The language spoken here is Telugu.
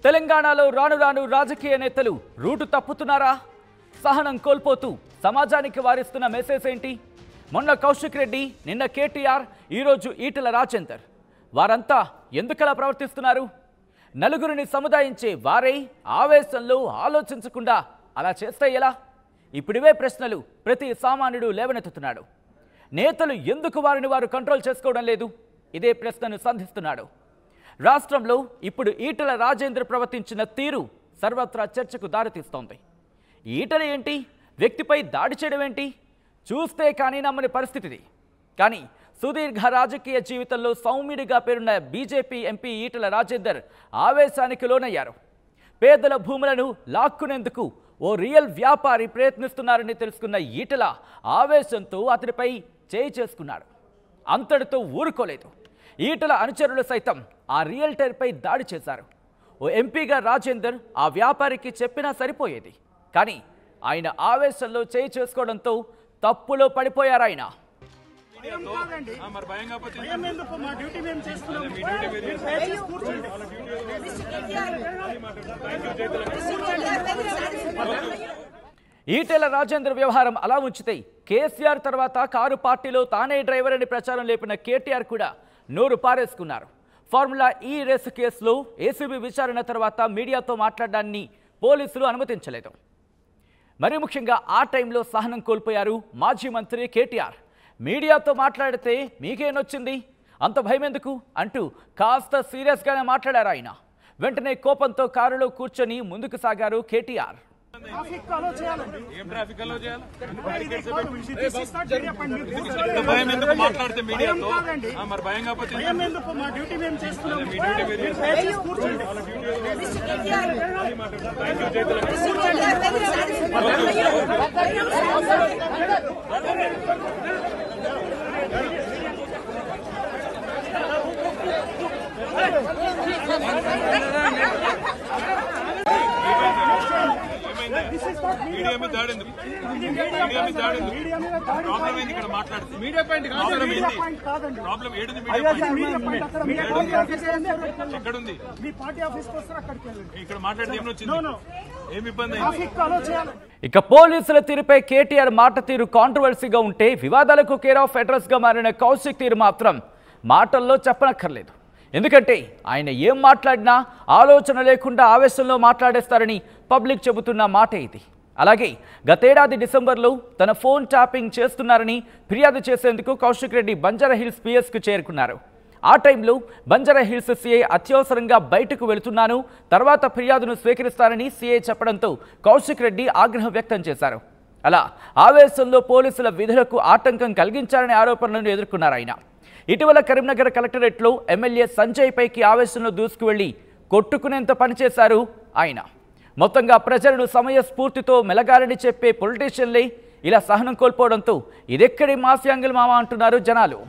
తెలంగాణలో రాను రాను రాజకీయ నేతలు రూటు తప్పుతున్నారా? సహనం కోల్పోతూ సమాజానికి వారిస్తున్న మెసేజ్ ఏంటి? మొన్న కౌశిక్ రెడ్డి, నిన్న కేటీఆర్, ఈరోజు ఈటెల రాజేందర్ వారంతా ఎందుకలా ప్రవర్తిస్తున్నారు? నలుగురిని సముదాయించే వారే ఆవేశంలో ఆలోచించకుండా అలా చేస్తే ఎలా? ఇప్పుడివే ప్రశ్నలు ప్రతి సామాన్యుడు లేవనెత్తుతున్నాడు. నేతలు ఎందుకు వారిని వారు కంట్రోల్ చేసుకోవడం లేదు? ఇదే ప్రశ్నను సంధిస్తున్నాడు. రాష్ట్రంలో ఇప్పుడు ఈటెల రాజేందర్ ప్రవర్తించిన తీరు సర్వత్రా చర్చకు దారితీస్తోంది. ఈటెల ఏంటి, వ్యక్తిపై దాడి చేయడం ఏంటి? చూస్తే కానీ నమ్మని పరిస్థితిది. కానీ సుదీర్ఘ రాజకీయ జీవితంలో సౌమ్యుడిగా పేరున్న బీజేపీ ఎంపీ ఈటెల రాజేందర్ ఆవేశానికి లోనయ్యారు. పేదల భూములను లాక్కునేందుకు ఓ రియల్ వ్యాపారి ప్రయత్నిస్తున్నారని తెలుసుకున్న ఈటెల ఆవేశంతో అతడిపై చేయి చేసుకున్నాడు. అంతటితో ఊరుకోలేదు. ఈటెల అనుచరులు సైతం ఆ రియల్టర్పై దాడి చేశారు. ఓ ఎంపీగా రాజేందర్ ఆ వ్యాపారికి చెప్పినా సరిపోయేది. కానీ ఆయన ఆవేశంలో చేయి చేసుకోవడంతో తప్పులో పడిపోయారు. ఆయన ఈటెల రాజేందర్ వ్యవహారం అలా ఉంచితే కేసీఆర్ తర్వాత కారు పార్టీలో తానే డ్రైవర్ అని ప్రచారం లేపిన కేటీఆర్ కూడా నోరు పారేసుకున్నారు. ఫార్ములా ఈ రేసు కేసులో ఏసీబీ విచారణ తర్వాత మీడియాతో మాట్లాడడాన్ని పోలీసులు అనుమతించలేదు. మరి ముఖ్యంగా ఆ టైంలో సహనం కోల్పోయారు మాజీ మంత్రి కేటీఆర్. మీడియాతో మాట్లాడితే మీకేనొచ్చింది, అంత భయం ఎందుకు అంటూ కాస్త సీరియస్గానే మాట్లాడారు ఆయన. వెంటనే కోపంతో కారులో కూర్చొని ముందుకు సాగారు కేటీఆర్. మీడియా మీద దాడి ఎందుకు? మీడియా మీద దాడి ఎందుకు? ప్రాబ్లం ఏంది? ఇక్కడ మాట్లాడుతుంది మీడియా పాయింట్ ప్రాబ్లం ఏంది? ప్రాబ్లం ఏడుంది? ఎక్కడుంది? ఇక్కడ మాట్లాడితే ఏమొచ్చింది? ఏమి ఇబ్బంది? ఇక పోలీసుల తీరుపై కేటీఆర్ మాట తీరు కాంట్రవర్సీగా ఉంటే, వివాదాలకు కేర్ ఆఫ్ అడ్రస్ గా మారిన కౌశిక్ తీరు మాత్రం మాటల్లో చెప్పనక్కర్లేదు. ఎందుకంటే ఆయన ఏం మాట్లాడినా ఆలోచన లేకుండా ఆవేశంలో మాట్లాడేస్తారని పబ్లిక్ చెబుతున్న మాట ఇది. అలాగే గతేడాది డిసెంబర్లో తన ఫోన్ ట్యాపింగ్ చేస్తున్నారని ఫిర్యాదు చేసేందుకు కౌశిక్ రెడ్డి బంజారాహిల్స్ పిఎస్కు చేరుకున్నారు. ఆ టైంలో బంజారాహిల్స్ సీఐ అత్యవసరంగా బయటకు వెళుతున్నాను, తర్వాత ఫిర్యాదును స్వీకరిస్తారని సీఐ చెప్పడంతో కౌశిక్ రెడ్డి ఆగ్రహం వ్యక్తం చేశారు. అలా ఆవేశంలో పోలీసుల విధులకు ఆటంకం కలిగించారనే ఆరోపణలను ఎదుర్కొన్నారు ఆయన. ఇటీవల కరీంనగర్ కలెక్టరేట్లో ఎమ్మెల్యే సంజయ్ పైకి ఆవేశంలో దూసుకువెళ్లి కొట్టుకునేంత పనిచేశారు ఆయన. మొత్తంగా ప్రజలను సమయస్ఫూర్తితో మెలగాలని చెప్పే పొలిటీషియన్లే ఇలా సహనం కోల్పోవడంతో ఇదెక్కడి మాఫియాంగిల్ మామ అంటున్నారు జనాలు.